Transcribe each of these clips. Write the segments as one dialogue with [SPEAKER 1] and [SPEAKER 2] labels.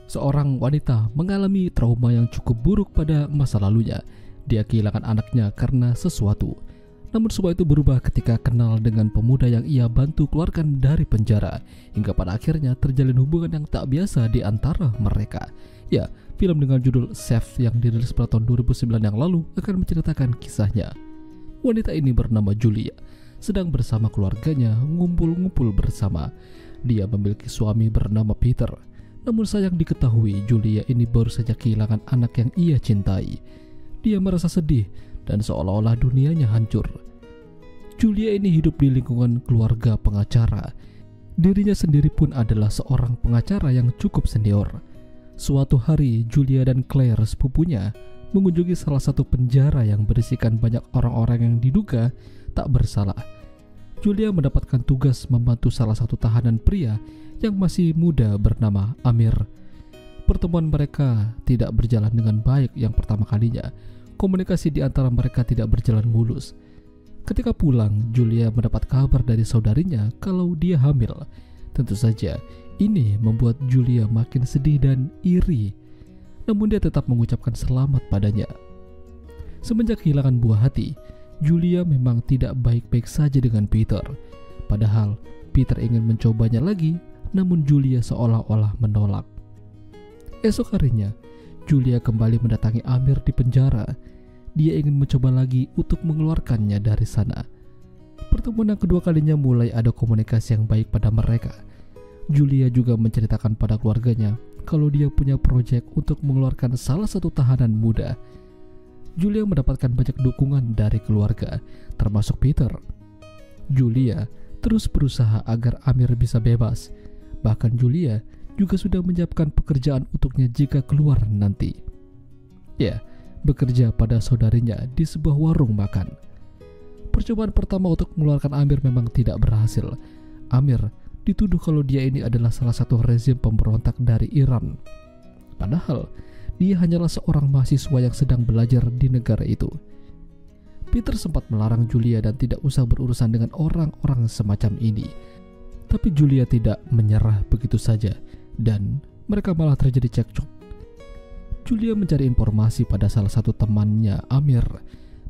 [SPEAKER 1] Seorang wanita mengalami trauma yang cukup buruk pada masa lalunya. Dia kehilangan anaknya karena sesuatu. Namun semua itu berubah ketika kenal dengan pemuda yang ia bantu keluarkan dari penjara, hingga pada akhirnya terjalin hubungan yang tak biasa di antara mereka. Ya, film dengan judul Save yang dirilis pada tahun 2009 yang lalu akan menceritakan kisahnya. Wanita ini bernama Julia, sedang bersama keluarganya ngumpul-ngumpul bersama. Dia memiliki suami bernama Peter. Namun sayang diketahui Julia ini baru saja kehilangan anak yang ia cintai. Dia merasa sedih dan seolah-olah dunianya hancur. Julia ini hidup di lingkungan keluarga pengacara. Dirinya sendiri pun adalah seorang pengacara yang cukup senior. Suatu hari Julia dan Claire sepupunya mengunjungi salah satu penjara yang berisikan banyak orang-orang yang diduga tak bersalah. Julia mendapatkan tugas membantu salah satu tahanan pria yang masih muda bernama Amir. Pertemuan mereka tidak berjalan dengan baik yang pertama kalinya. Komunikasi di antara mereka tidak berjalan mulus. Ketika pulang, Julia mendapat kabar dari saudarinya kalau dia hamil. Tentu saja, ini membuat Julia makin sedih dan iri. Namun dia tetap mengucapkan selamat padanya. Semenjak kehilangan buah hati, Julia memang tidak baik-baik saja dengan Peter. Padahal Peter ingin mencobanya lagi, namun Julia seolah-olah menolak. Esok harinya, Julia kembali mendatangi Amir di penjara. Dia ingin mencoba lagi untuk mengeluarkannya dari sana. Pertemuan yang kedua kalinya mulai ada komunikasi yang baik pada mereka. Julia juga menceritakan pada keluarganya kalau dia punya proyek untuk mengeluarkan salah satu tahanan muda. Julia mendapatkan banyak dukungan dari keluarga, termasuk Peter. Julia terus berusaha agar Amir bisa bebas. Bahkan Julia juga sudah menyiapkan pekerjaan untuknya jika keluar nanti. Ya, bekerja pada saudarinya di sebuah warung makan. Percobaan pertama untuk mengeluarkan Amir memang tidak berhasil. Amir dituduh kalau dia ini adalah salah satu rezim pemberontak dari Iran. Padahal dia hanyalah seorang mahasiswa yang sedang belajar di negara itu. Peter sempat melarang Julia dan tidak usah berurusan dengan orang-orang semacam ini. Tapi Julia tidak menyerah begitu saja, dan mereka malah terjadi cekcok. Julia mencari informasi pada salah satu temannya, Amir,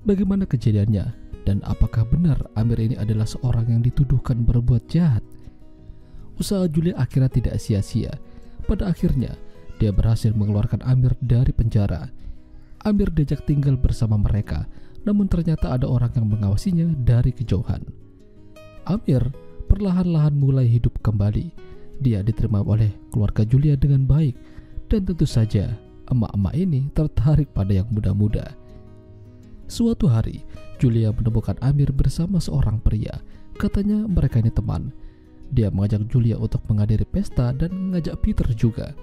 [SPEAKER 1] bagaimana kejadiannya dan apakah benar Amir ini adalah seorang yang dituduhkan berbuat jahat. Usaha Julia akhirnya tidak sia-sia. Pada akhirnya, dia berhasil mengeluarkan Amir dari penjara. Amir diajak tinggal bersama mereka, namun ternyata ada orang yang mengawasinya dari kejauhan. Amir perlahan-lahan mulai hidup kembali. Dia diterima oleh keluarga Julia dengan baik, dan tentu saja emak-emak ini tertarik pada yang muda-muda. Suatu hari, Julia menemukan Amir bersama seorang pria. Katanya mereka ini teman. Dia mengajak Julia untuk menghadiri pesta dan mengajak Peter juga.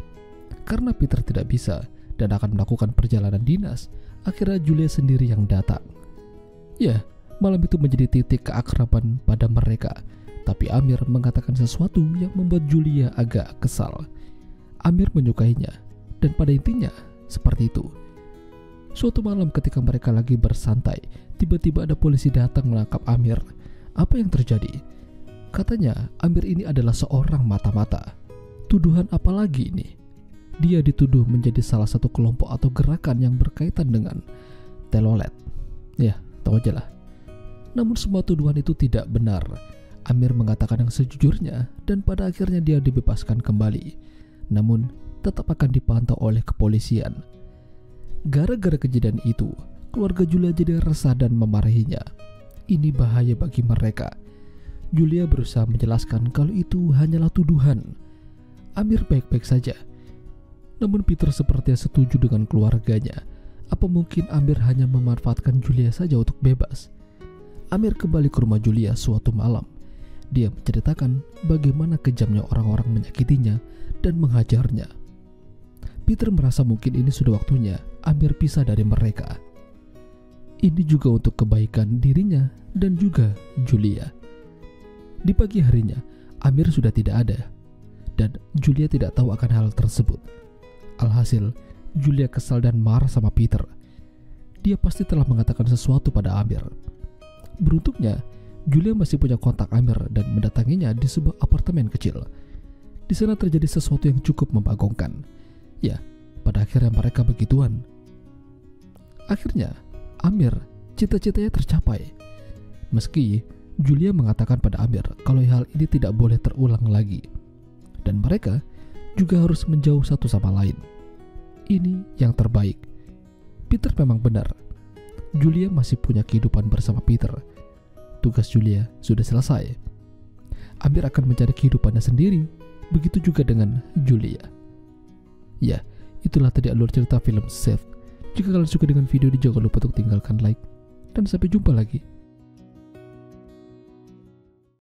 [SPEAKER 1] Karena Peter tidak bisa dan akan melakukan perjalanan dinas, akhirnya Julia sendiri yang datang. Ya, malam itu menjadi titik keakraban pada mereka. Tapi Amir mengatakan sesuatu yang membuat Julia agak kesal. Amir menyukainya, dan pada intinya seperti itu. Suatu malam ketika mereka lagi bersantai, tiba-tiba ada polisi datang menangkap Amir. Apa yang terjadi? Katanya Amir ini adalah seorang mata-mata. Tuduhan apa lagi ini? Dia dituduh menjadi salah satu kelompok atau gerakan yang berkaitan dengan telolet. Ya, tahu aja lah. Namun semua tuduhan itu tidak benar. Amir mengatakan yang sejujurnya dan pada akhirnya dia dibebaskan kembali. Namun tetap akan dipantau oleh kepolisian. Gara-gara kejadian itu, keluarga Julia jadi resah dan memarahinya. Ini bahaya bagi mereka. Julia berusaha menjelaskan kalau itu hanyalah tuduhan. Amir baik-baik saja. Namun Peter sepertinya setuju dengan keluarganya. Apa mungkin Amir hanya memanfaatkan Julia saja untuk bebas? Amir kembali ke rumah Julia suatu malam. Dia menceritakan bagaimana kejamnya orang-orang menyakitinya dan menghajarnya. Peter merasa mungkin ini sudah waktunya Amir pisah dari mereka. Ini juga untuk kebaikan dirinya dan juga Julia. Di pagi harinya, Amir sudah tidak ada dan Julia tidak tahu akan hal tersebut. Alhasil, Julia kesal dan marah sama Peter. Dia pasti telah mengatakan sesuatu pada Amir. Beruntungnya, Julia masih punya kontak Amir dan mendatanginya di sebuah apartemen kecil. Di sana terjadi sesuatu yang cukup membagongkan. Ya, pada akhirnya mereka begituan. Akhirnya, Amir cita-citanya tercapai. Meski Julia mengatakan pada Amir kalau hal ini tidak boleh terulang lagi. Dan mereka juga harus menjauh satu sama lain. Ini yang terbaik. Peter memang benar. Julia masih punya kehidupan bersama Peter. Tugas Julia sudah selesai. Amir akan mencari kehidupannya sendiri. Begitu juga dengan Julia. Ya, itulah tadi alur cerita film Saved. Jika kalian suka dengan video ini, jangan lupa untuk tinggalkan like. Dan sampai jumpa lagi